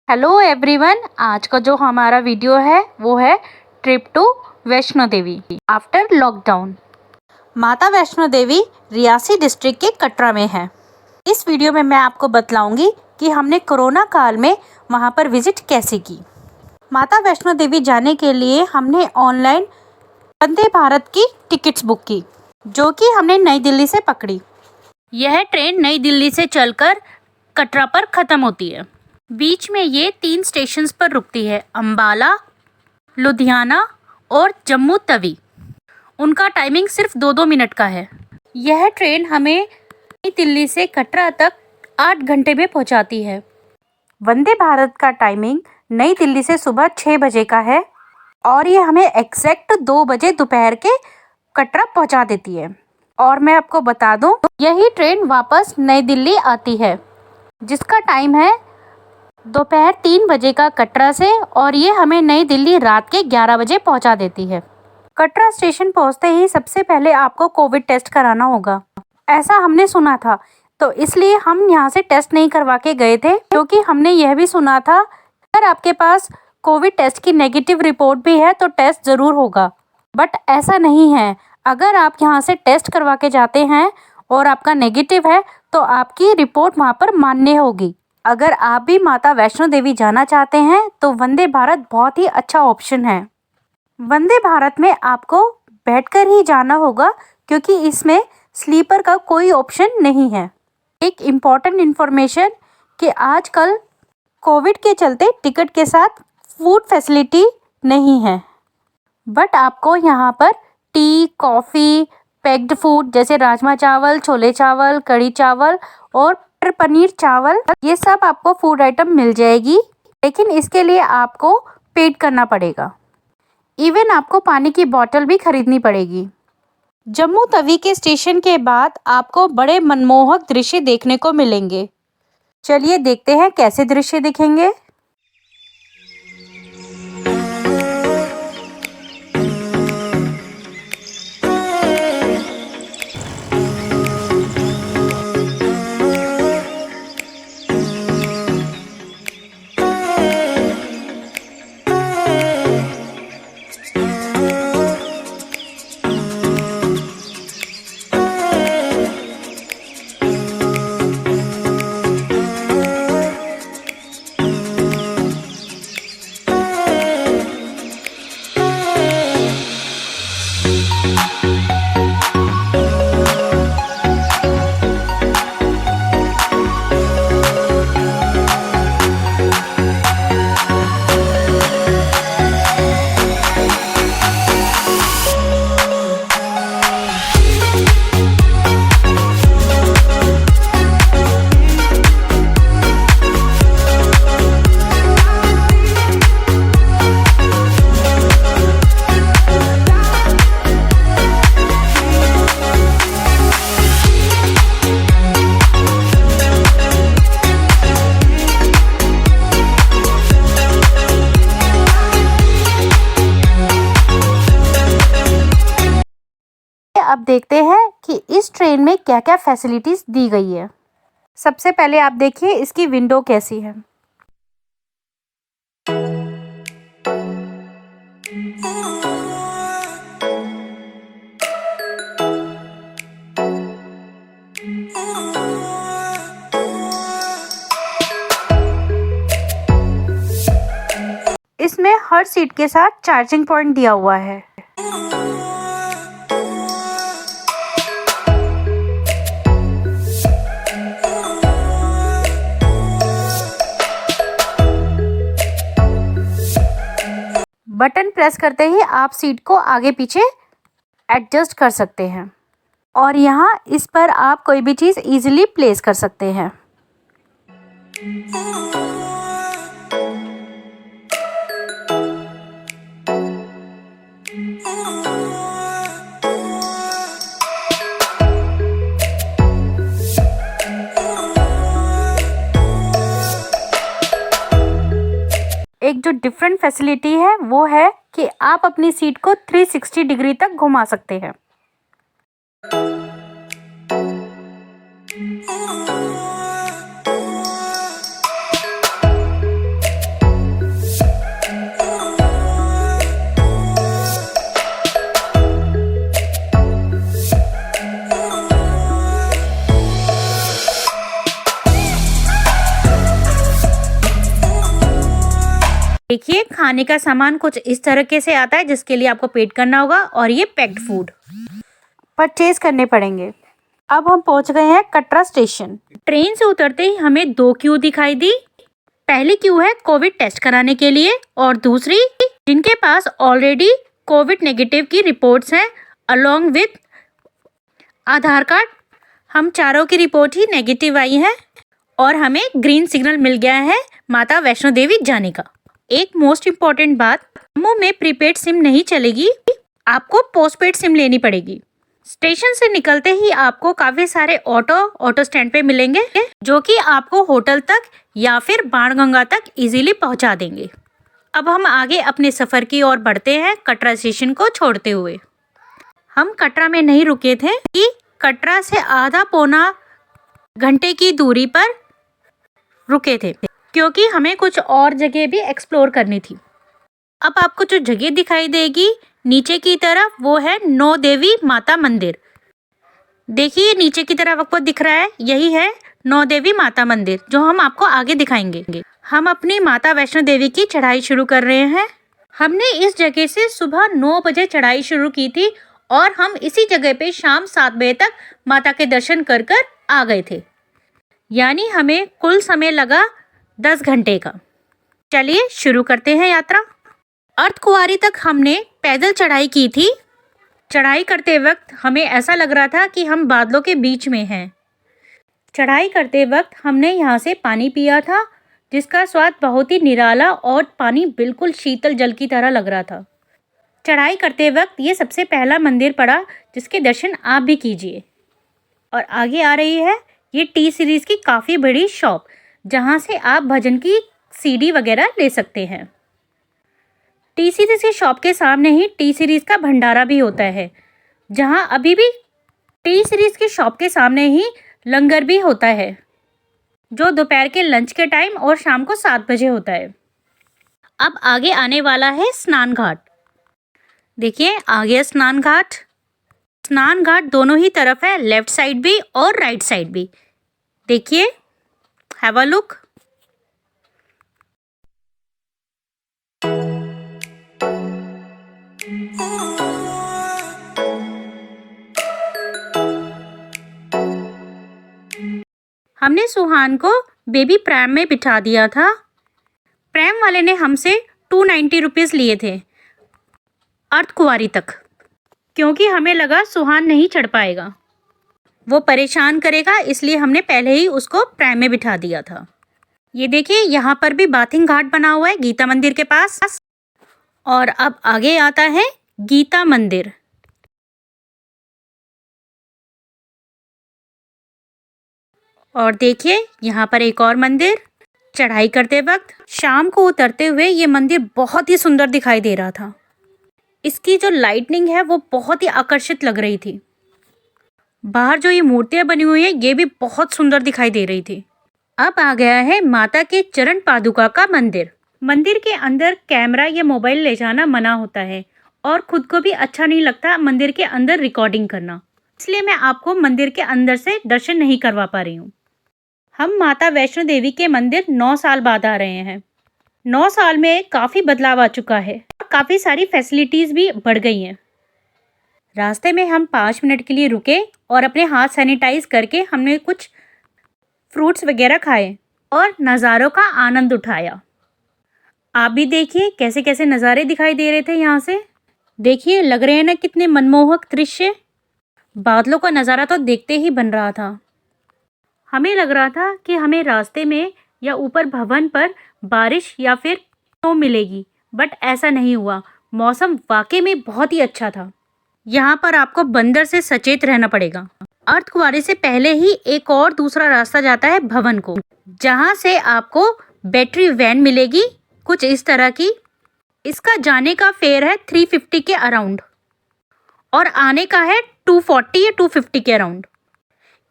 Hello everyone, आज का जो हमारा वीडियो है वो है trip to Vaishno Devi after lockdown. Mata Vaishno Devi Reasi district के कटरा में है। इस वीडियो में मैं आपको बतलाऊंगी कि हमने कोरोना काल में वहां पर विजिट कैसे की। माता वैष्णो देवी जाने के लिए हमने ऑनलाइन वंदे भारत की टिकट्स बुक की, जो कि हमने नई दिल्ली से पकड़ी। यह ट्रेन नई दिल्ली से चलकर कटरा पर ख़त्म होती है। बीच में ये 3 स्टेशंस पर रुकती है, अंबाला, लुधियाना और जम्मू तवी। उनका टाइमिंग सिर्फ 2-2 मिनट का है। यह ट्रेन हमें नई दिल्ली से कटरा तक 8 घंटे में पहुंचाती है। वंदे भारत का टाइमिंग नई दिल्ली से सुबह 6 बजे का है और ये हमें एग्जैक्ट 2 बजे दोपहर के कटरा पहुंचा देती है। और मैं आपको बता दूं, यही ट्रेन वापस नई दिल्ली आती है, जिसका टाइम है दोपहर 3 बजे का कटरा से, और ये हमें नई दिल्ली रात के 11 बजे पहुंचा देती है। कटरा स्टेशन पहुंचते ही सबसे पहले आपको कोविड टेस्ट कराना होगा, ऐसा हमने सुना था, तो इसलिए हम यहाँ से टेस्ट नहीं करवा के गए थे, क्योंकि हमने यह भी सुना था अगर आपके पास कोविड टेस्ट की नेगेटिव रिपोर्ट भी है तो टेस्ट ज़रूर होगा। बट ऐसा नहीं है। अगर आप यहाँ से टेस्ट करवा के जाते हैं और आपका नेगेटिव है तो आपकी रिपोर्ट वहाँ पर मान्य होगी। अगर आप भी माता वैष्णो देवी जाना चाहते हैं तो वंदे भारत बहुत ही अच्छा ऑप्शन है। वंदे भारत में आपको बैठकर ही जाना होगा, क्योंकि इसमें स्लीपर का कोई ऑप्शन नहीं है। एक इम्पॉर्टेंट इन्फॉर्मेशन कि आजकल कोविड के चलते टिकट के साथ फूड फैसिलिटी नहीं है, बट आपको यहाँ पर टी, कॉफ़ी, पैक्ड फूड जैसे राजमा चावल, छोले चावल, कढ़ी चावल और मटर पनीर चावल, ये सब आपको फूड आइटम मिल जाएगी, लेकिन इसके लिए आपको पेड करना पड़ेगा। इवन आपको पानी की बोतल भी खरीदनी पड़ेगी। जम्मू तवी के स्टेशन के बाद आपको बड़े मनमोहक दृश्य देखने को मिलेंगे। चलिए देखते हैं कैसे दृश्य दिखेंगे। अब देखते हैं कि इस ट्रेन में क्या क्या फैसिलिटीज़ दी गई है। सबसे पहले आप देखिए इसकी विंडो कैसी है। इसमें हर सीट के साथ चार्जिंग पॉइंट दिया हुआ है। बटन प्रेस करते ही आप सीट को आगे पीछे एडजस्ट कर सकते हैं, और यहाँ इस पर आप कोई भी चीज़ इजीली प्लेस कर सकते हैं। एक जो डिफरेंट फैसिलिटी है वो है कि आप अपनी सीट को 360 डिग्री तक घुमा सकते हैं। देखिए खाने का सामान कुछ इस तरीके से आता है जिसके लिए आपको पेड करना होगा और ये पैक्ड फूड परचेज करने पड़ेंगे। अब हम पहुंच गए हैं कटरा स्टेशन। ट्रेन से उतरते ही हमें 2 क्यू दिखाई दी। पहली क्यू है कोविड टेस्ट कराने के लिए और दूसरी जिनके पास ऑलरेडी कोविड नेगेटिव की रिपोर्ट्स हैं अलोंग विथ आधार कार्ड। हम चारों की रिपोर्ट ही नेगेटिव आई है और हमें ग्रीन सिग्नल मिल गया है माता वैष्णो देवी जाने का। एक मोस्ट इम्पॉर्टेंट बात, जम्मू में प्रीपेड सिम नहीं चलेगी, आपको पोस्टपेड सिम लेनी पड़ेगी। स्टेशन से निकलते ही आपको काफी सारे ऑटो स्टैंड पे मिलेंगे जो कि आपको होटल तक या फिर बाणगंगा तक इजीली पहुंचा देंगे। अब हम आगे अपने सफर की ओर बढ़ते हैं कटरा स्टेशन को छोड़ते हुए। हम कटरा में नहीं रुके थे कि कटरा से आधा पौना घंटे की दूरी पर रुके थे क्योंकि हमें कुछ और जगह भी एक्सप्लोर करनी थी। अब आपको जो जगह दिखाई देगी नीचे की तरफ वो है नौ देवी माता मंदिर। देखिए नीचे की तरफ आपको दिख रहा है, यही है नौ देवी माता मंदिर जो हम आपको आगे दिखाएंगे। हम अपनी माता वैष्णो देवी की चढ़ाई शुरू कर रहे हैं। हमने इस जगह से सुबह 9 बजे चढ़ाई शुरू की थी और हम इसी जगह पे शाम 7 बजे तक माता के दर्शन कर कर आ गए थे, यानी हमें कुल समय लगा 10 घंटे का। चलिए शुरू करते हैं यात्रा। अर्धकुंवारी तक हमने पैदल चढ़ाई की थी। चढ़ाई करते वक्त हमें ऐसा लग रहा था कि हम बादलों के बीच में हैं। चढ़ाई करते वक्त हमने यहाँ से पानी पिया था जिसका स्वाद बहुत ही निराला और पानी बिल्कुल शीतल जल की तरह लग रहा था। चढ़ाई करते वक्त ये सबसे पहला मंदिर पड़ा जिसके दर्शन आप भी कीजिए। और आगे आ रही है ये टी सीरीज़ की काफ़ी बड़ी शॉप जहाँ से आप भजन की सीडी वगैरह ले सकते हैं। टी सीरीज़ की शॉप के सामने ही टी सीरीज़ का भंडारा भी होता है, जहाँ अभी भी टी सीरीज़ की शॉप के सामने ही लंगर भी होता है जो दोपहर के लंच के टाइम और शाम को 7 बजे होता है। अब आगे आने वाला है स्नान घाट। देखिए आगे स्नान घाट। स्नान घाट दोनों ही तरफ है, लेफ्ट साइड भी और राइट साइड भी। देखिए, हैव अ लुक। हमने सुहान को बेबी प्रैम में बिठा दिया था। प्रैम वाले ने हमसे 290 रुपीज़ लिए थे अर्धकुंवारी तक, क्योंकि हमें लगा सुहान नहीं चढ़ पाएगा, वो परेशान करेगा, इसलिए हमने पहले ही उसको प्रैम में बिठा दिया था। ये देखिए यहाँ पर भी बाथिंग घाट बना हुआ है गीता मंदिर के पास। और अब आगे आता है गीता मंदिर। और देखिए यहाँ पर एक और मंदिर। चढ़ाई करते वक्त शाम को उतरते हुए ये मंदिर बहुत ही सुंदर दिखाई दे रहा था। इसकी जो लाइटनिंग है वो बहुत ही आकर्षित लग रही थी। बाहर जो ये मूर्तियाँ बनी हुई है ये भी बहुत सुंदर दिखाई दे रही थी। अब आ गया है माता के चरण पादुका का मंदिर। मंदिर के अंदर कैमरा या मोबाइल ले जाना मना होता है और खुद को भी अच्छा नहीं लगता मंदिर के अंदर रिकॉर्डिंग करना, इसलिए मैं आपको मंदिर के अंदर से दर्शन नहीं करवा पा रही हूँ। हम माता वैष्णो देवी के मंदिर 9 साल बाद आ रहे हैं। 9 साल में काफ़ी बदलाव आ चुका है और काफ़ी सारी फैसिलिटीज़ भी बढ़ गई हैं। रास्ते में हम 5 मिनट के लिए रुके और अपने हाथ सैनिटाइज करके हमने कुछ फ्रूट्स वगैरह खाए और नज़ारों का आनंद उठाया। आप भी देखिए कैसे कैसे नज़ारे दिखाई दे रहे थे यहाँ से। देखिए लग रहे हैं ना कितने मनमोहक दृश्य। बादलों का नज़ारा तो देखते ही बन रहा था। हमें लग रहा था कि हमें रास्ते में या ऊपर भवन पर बारिश या फिर स्नो मिलेगी, बट ऐसा नहीं हुआ। मौसम वाकई में बहुत ही अच्छा था। यहाँ पर आपको बंदर से सचेत रहना पड़ेगा। अर्धकुंवारी से पहले ही एक और दूसरा रास्ता जाता है भवन को, जहाँ से आपको बैटरी वैन मिलेगी कुछ इस तरह की। इसका जाने का फेयर है 350 के अराउंड और आने का है 240 या 250 के अराउंड।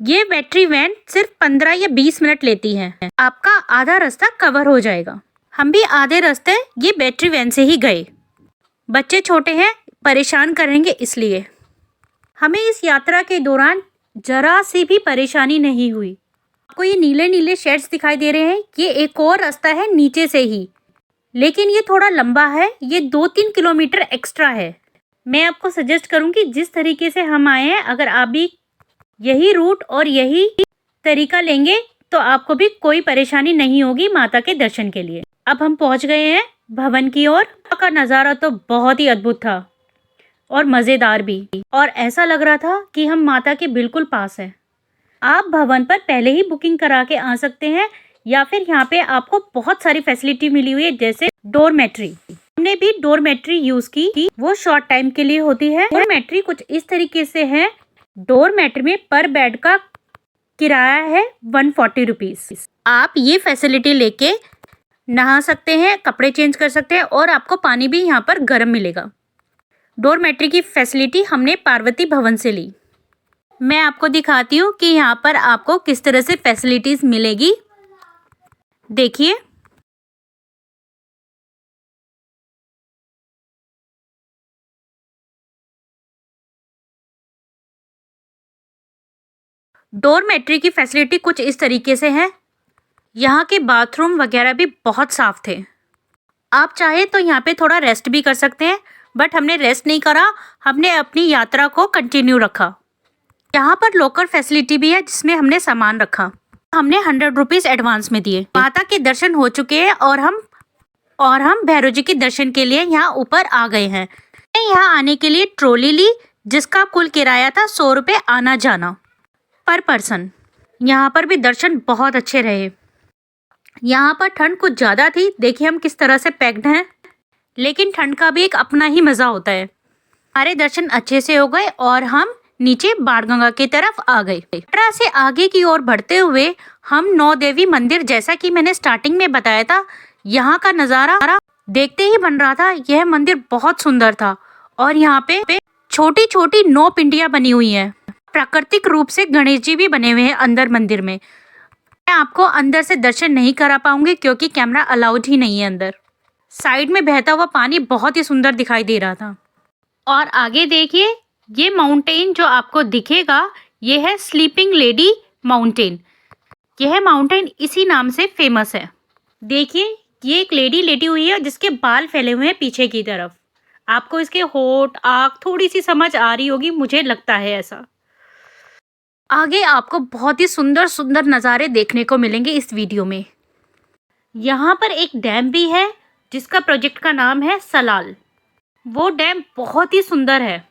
ये बैटरी वैन सिर्फ 15 या 20 मिनट लेती है। आपका आधा रास्ता कवर हो जाएगा। हम भी आधे रास्ते ये बैटरी वैन से ही गए। बच्चे छोटे हैं, परेशान करेंगे, इसलिए हमें इस यात्रा के दौरान जरा सी भी परेशानी नहीं हुई। आपको ये नीले नीले शेड्स दिखाई दे रहे हैं, ये एक और रास्ता है नीचे से ही, लेकिन ये थोड़ा लंबा है, ये 2-3 किलोमीटर एक्स्ट्रा है। मैं आपको सजेस्ट करूँगी जिस तरीके से हम आए हैं, अगर आप भी यही रूट और यही तरीका लेंगे तो आपको भी कोई परेशानी नहीं होगी माता के दर्शन के लिए। अब हम पहुंच गए हैं भवन की ओर। का नज़ारा तो बहुत ही अद्भुत था और मज़ेदार भी, और ऐसा लग रहा था कि हम माता के बिल्कुल पास हैं। आप भवन पर पहले ही बुकिंग करा के आ सकते हैं, या फिर यहाँ पे आपको बहुत सारी फैसिलिटी मिली हुई है, जैसे डोरमेट्री। हमने भी डोरमेट्री यूज़ की, वो शॉर्ट टाइम के लिए होती है। डोरमेट्री कुछ इस तरीके से है, डोरमेट्री में पर बेड का किराया है 140 रुपीज़। आप ये फैसिलिटी लेके नहा सकते हैं, कपड़े चेंज कर सकते हैं, और आपको पानी भी यहाँ पर गर्म मिलेगा। डोरमेट्री की फैसिलिटी हमने पार्वती भवन से ली। मैं आपको दिखाती हूँ कि यहाँ पर आपको किस तरह से फैसिलिटीज़ मिलेगी। देखिए, डोरमेट्री की फैसिलिटी कुछ इस तरीके से है। यहाँ के बाथरूम वगैरह भी बहुत साफ़ थे। आप चाहे तो यहाँ पे थोड़ा रेस्ट भी कर सकते हैं, बट हमने रेस्ट नहीं करा, हमने अपनी यात्रा को कंटिन्यू रखा। यहाँ पर लॉकर फैसिलिटी भी है, जिसमें हमने सामान रखा। हमने 100 रुपीज़ एडवांस में दिए। माता के दर्शन हो चुके हैं और हम भैरव जी के दर्शन के लिए यहाँ ऊपर आ गए हैं। यहाँ आने के लिए ट्रॉली ली, जिसका कुल किराया था 100 रुपये आना जाना पर पर्सन। यहाँ पर भी दर्शन बहुत अच्छे रहे। यहाँ पर ठंड कुछ ज़्यादा थी, देखिए हम किस तरह से पैक्ड हैं, लेकिन ठंड का भी एक अपना ही मज़ा होता है। हमारे दर्शन अच्छे से हो गए और हम नीचे बाणगंगा की तरफ आ गए। कटरा से आगे की ओर बढ़ते हुए हम नौ देवी मंदिर, जैसा कि मैंने स्टार्टिंग में बताया था, यहाँ का नज़ारा देखते ही बन रहा था। यह मंदिर बहुत सुंदर था और यहाँ पे छोटी छोटी 9 पिंडियाँ बनी हुई हैं। प्राकृतिक रूप से गणेश जी भी बने हुए हैं अंदर मंदिर में। मैं आपको अंदर से दर्शन नहीं करा पाऊंगी क्योंकि कैमरा अलाउड ही नहीं है अंदर। साइड में बहता हुआ पानी बहुत ही सुंदर दिखाई दे रहा था। और आगे देखिए, ये माउंटेन जो आपको दिखेगा, ये है स्लीपिंग लेडी माउंटेन। यह माउंटेन इसी नाम से फेमस है। देखिए, ये एक लेडी लेटी हुई है जिसके बाल फैले हुए हैं पीछे की तरफ। आपको इसके होठ, आँख थोड़ी सी समझ आ रही होगी, मुझे लगता है ऐसा। आगे आपको बहुत ही सुंदर सुंदर नज़ारे देखने को मिलेंगे इस वीडियो में। यहाँ पर एक डैम भी है जिसका प्रोजेक्ट का नाम है सलाल। वो डैम बहुत ही सुंदर है,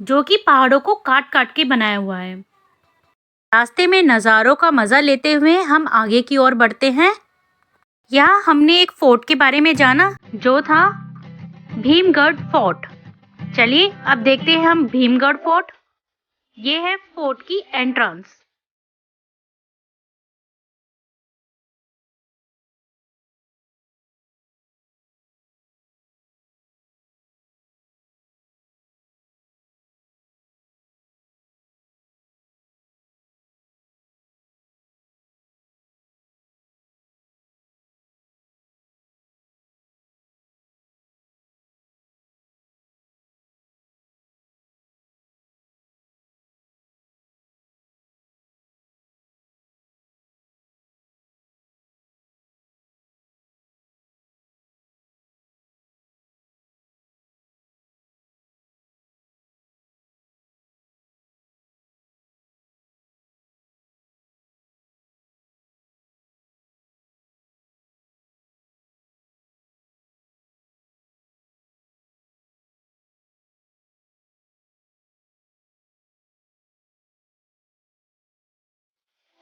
जो कि पहाड़ों को काट काट के बनाया हुआ है। रास्ते में नज़ारों का मज़ा लेते हुए हम आगे की ओर बढ़ते हैं। यहाँ हमने एक फोर्ट के बारे में जाना, जो था भीमगढ़ फोर्ट। चलिए अब देखते हैं हम भीमगढ़ फोर्ट। ये है फोर्ट की एंट्रेंस।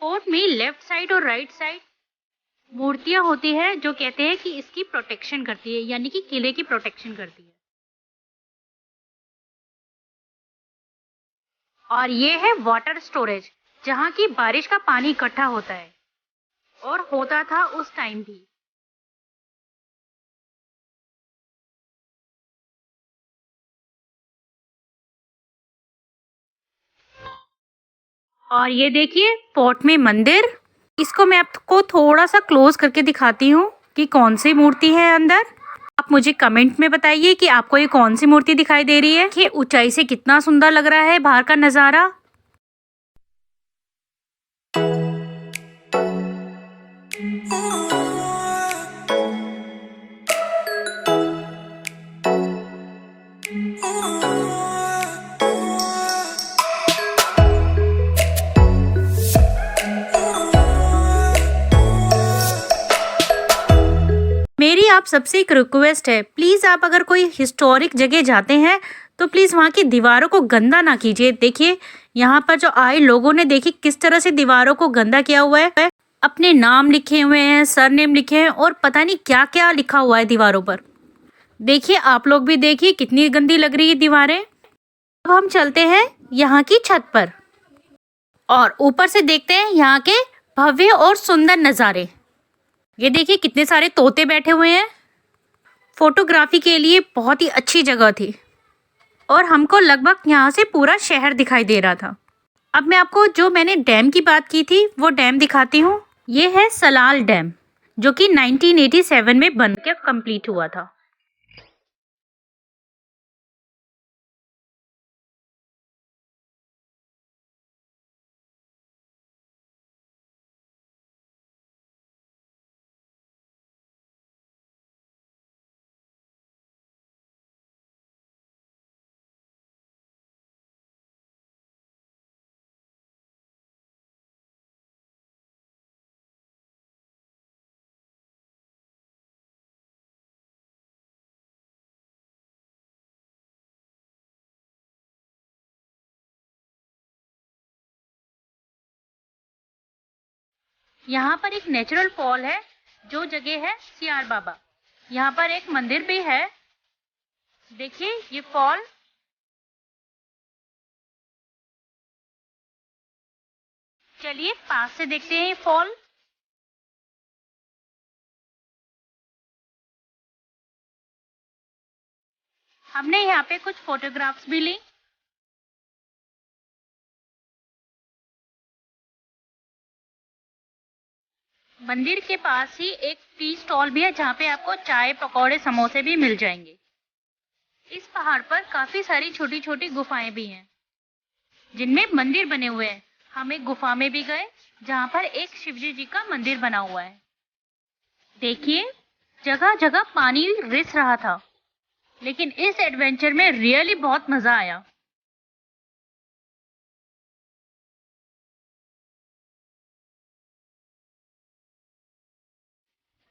फोर्ट में लेफ्ट साइड और राइट साइड मूर्तियां होती है, जो कहते हैं कि इसकी प्रोटेक्शन करती है, यानी कि किले की प्रोटेक्शन करती है। और ये है वाटर स्टोरेज, जहाँ की बारिश का पानी इकट्ठा होता है और होता था उस टाइम भी। और ये देखिए फोर्ट में मंदिर। इसको मैं आपको थोड़ा सा क्लोज करके दिखाती हूँ कि कौन सी मूर्ति है अंदर। आप मुझे कमेंट में बताइए कि आपको ये कौन सी मूर्ति दिखाई दे रही है। कि ऊंचाई से कितना सुंदर लग रहा है बाहर का नज़ारा। मेरी आप सबसे एक रिक्वेस्ट है, प्लीज़ आप अगर कोई हिस्टोरिक जगह जाते हैं तो प्लीज़ वहाँ की दीवारों को गंदा ना कीजिए। देखिए यहाँ पर जो आए लोगों ने देखिए किस तरह से दीवारों को गंदा किया हुआ है। अपने नाम लिखे हुए हैं, सरनेम लिखे हैं और पता नहीं क्या क्या लिखा हुआ है दीवारों पर। देखिए आप लोग भी देखिए कितनी गंदी लग रही है दीवारें। अब हम चलते हैं यहाँ की छत पर और ऊपर से देखते हैं यहाँ के भव्य और सुंदर नज़ारे। ये देखिए कितने सारे तोते बैठे हुए हैं। फोटोग्राफी के लिए बहुत ही अच्छी जगह थी और हमको लगभग यहाँ से पूरा शहर दिखाई दे रहा था। अब मैं आपको जो मैंने डैम की बात की थी वो डैम दिखाती हूँ। ये है सलाल डैम जो कि 1987 में बनकर कंप्लीट हुआ था। यहाँ पर एक नेचुरल फॉल है जो जगह है सियार बाबा। यहाँ पर एक मंदिर भी है। देखिए ये फॉल। चलिए पास से देखते हैं ये फॉल। हमने यहाँ पे कुछ फोटोग्राफ्स भी ली। मंदिर के पास ही एक टी स्टॉल भी है जहाँ पे आपको चाय, पकौड़े, समोसे भी मिल जाएंगे। इस पहाड़ पर काफी सारी छोटी छोटी गुफाएं भी हैं जिनमें मंदिर बने हुए हैं। हम एक गुफा में भी गए जहाँ पर एक शिवजी जी का मंदिर बना हुआ है। देखिए जगह जगह पानी रिस रहा था, लेकिन इस एडवेंचर में रियली बहुत मजा आया।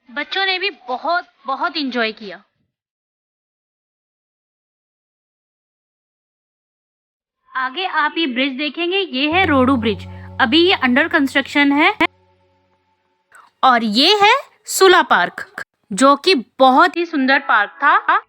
बच्चों ने भी बहुत बहुत इंजॉय किया। आगे आप ये ब्रिज देखेंगे, ये है रोडू ब्रिज। अभी ये अंडर कंस्ट्रक्शन है। और ये है सुला पार्क जो कि बहुत ही सुंदर पार्क था।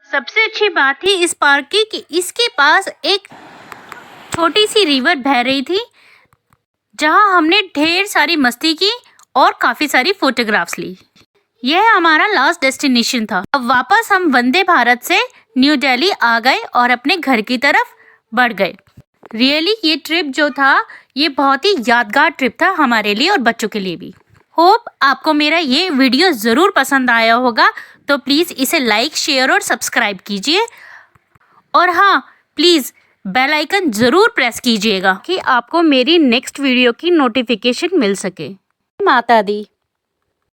सबसे अच्छी बात थी इस पार्क की कि इसके पास एक छोटी सी रिवर बह रही थी जहां हमने ढेर सारी मस्ती की और काफी सारी फोटोग्राफ्स ली। यह हमारा लास्ट डेस्टिनेशन था। अब वापस हम वंदे भारत से न्यू दिल्ली आ गए और अपने घर की तरफ बढ़ गए। रियली ये ट्रिप जो था ये बहुत ही यादगार ट्रिप था हमारे लिए और बच्चों के लिए भी। होप आपको मेरा ये वीडियो ज़रूर पसंद आया होगा, तो प्लीज़ इसे लाइक, शेयर और सब्सक्राइब कीजिए। और हाँ, प्लीज़ बेल आइकन ज़रूर प्रेस कीजिएगा कि आपको मेरी नेक्स्ट वीडियो की नोटिफिकेशन मिल सके। माता दी।